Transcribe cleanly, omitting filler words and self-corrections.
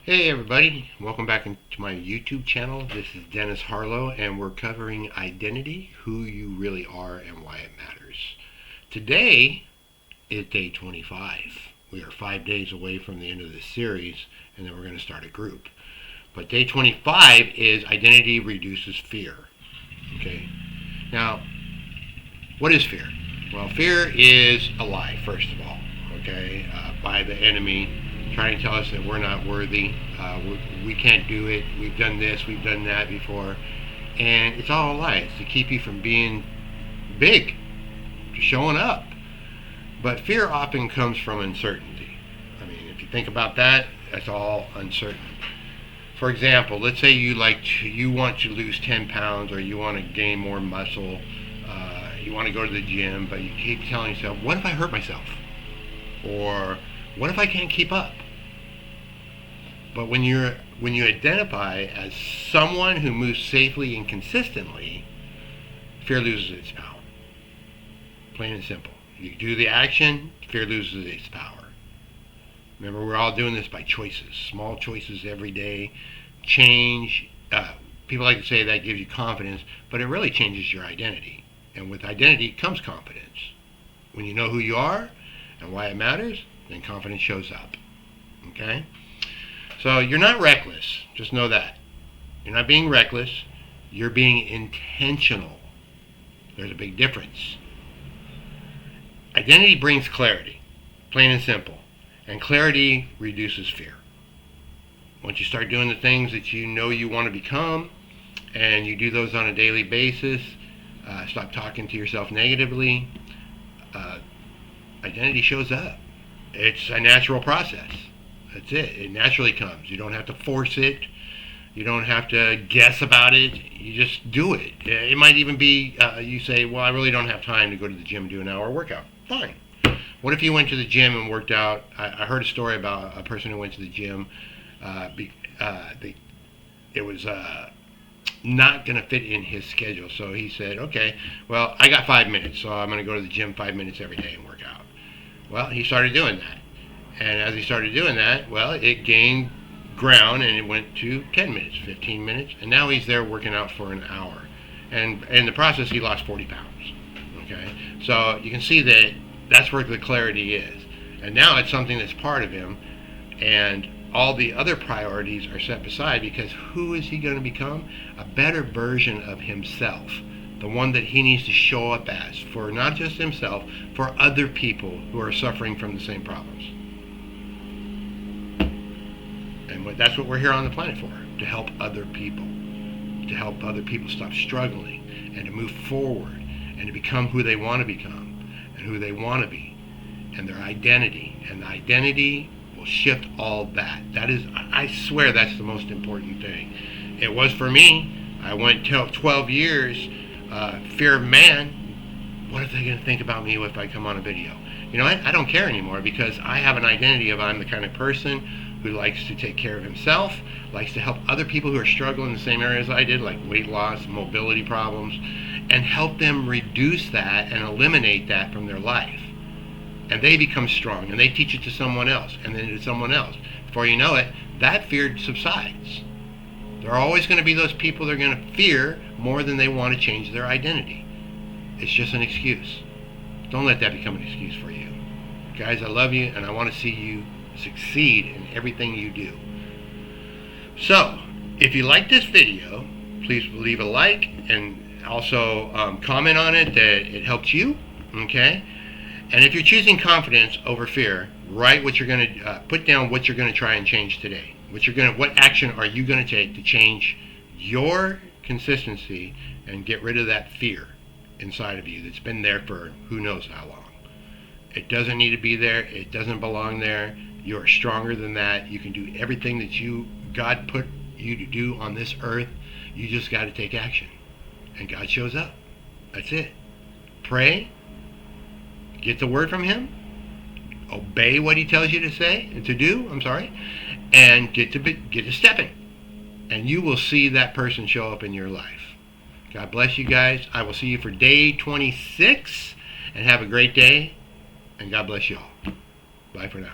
Hey everybody, welcome back to my YouTube channel. This is Dennis Harlow and we're covering identity, who you really are and why it matters. Today is day 25. We are 5 days away from the end of this series and then we're going to start a group. But day 25 is identity reduces fear. Okay, now what is fear? Well, fear is a lie, first of all, okay, by the enemy, trying to tell us that we're not worthy, we can't do it, we've done this, we've done that before, and it's all a lie. It's to keep you from being big, to showing up. But fear often comes from uncertainty. I mean, if you think about that, that's all uncertain. For example, let's say you want to lose 10 pounds or you want to gain more muscle, you want to go to the gym, but you keep telling yourself, what if I hurt myself? Or what if I can't keep up? But when you identify as someone who moves safely and consistently, fear loses its power. Plain and simple. You do the action, fear loses its power. Remember, we're all doing this by choices, small choices every day. Change. People like to say that gives you confidence, but it really changes your identity. And with identity comes confidence. When you know who you are and why it matters, then confidence shows up. Okay? So you're not reckless. Just know that. You're not being reckless. You're being intentional. There's a big difference. Identity brings clarity, plain and simple. And clarity reduces fear. Once you start doing the things that you know you want to become, and you do those on a daily basis, stop talking to yourself negatively, identity shows up. It's a natural process. That's it. It naturally comes. You don't have to force it. You don't have to guess about it. You just do it. It might even be, you say, well, I really don't have time to go to the gym and do an hour workout. Fine. What if you went to the gym and worked out? I heard a story about a person who went to the gym. It was not going to fit in his schedule. So he said, okay, well, I got 5 minutes, so I'm going to go to the gym 5 minutes every day and work out. Well, he started doing that. And as he started doing that, well, it gained ground and it went to 10 minutes, 15 minutes, and now he's there working out for an hour. And in the process, he lost 40 pounds. Okay? So you can see that that's where the clarity is. And now it's something that's part of him, and all the other priorities are set aside because who is he going to become? A better version of himself. The one that he needs to show up as for not just himself, for other people who are suffering from the same problems. And that's what we're here on the planet for, to help other people. To help other people stop struggling and to move forward and to become who they want to become and who they want to be and their identity. And the identity will shift all that. That is, I swear that's the most important thing. It was for me. I went 12 years, fear of man. What are they going to think about me if I come on a video? You know, I don't care anymore because I have an identity of I'm the kind of person who likes to take care of himself, likes to help other people who are struggling in the same areas I did, like weight loss, mobility problems, and help them reduce that and eliminate that from their life. And they become strong, and they teach it to someone else, and then to someone else. Before you know it, that fear subsides. There are always going to be those people that are going to fear more than they want to change their identity. It's just an excuse. Don't let that become an excuse for you. Guys, I love you, and I want to see you succeed in everything you do. So, if you like this video, please leave a like and also comment on it that it helps you, okay? And if you're choosing confidence over fear, write what you're going to, put down what you're going to try and change today. What action are you going to take to change your consistency and get rid of that fear inside of you that's been there for who knows how long. It doesn't need to be there. It doesn't belong there. You are stronger than that. You can do everything that God put you to do on this earth. You just got to take action. And God shows up. That's it. Pray. Get the word from him. Obey what he tells you to say, to do, and get to stepping. And you will see that person show up in your life. God bless you guys. I will see you for day 26. And have a great day. And God bless you all. Bye for now.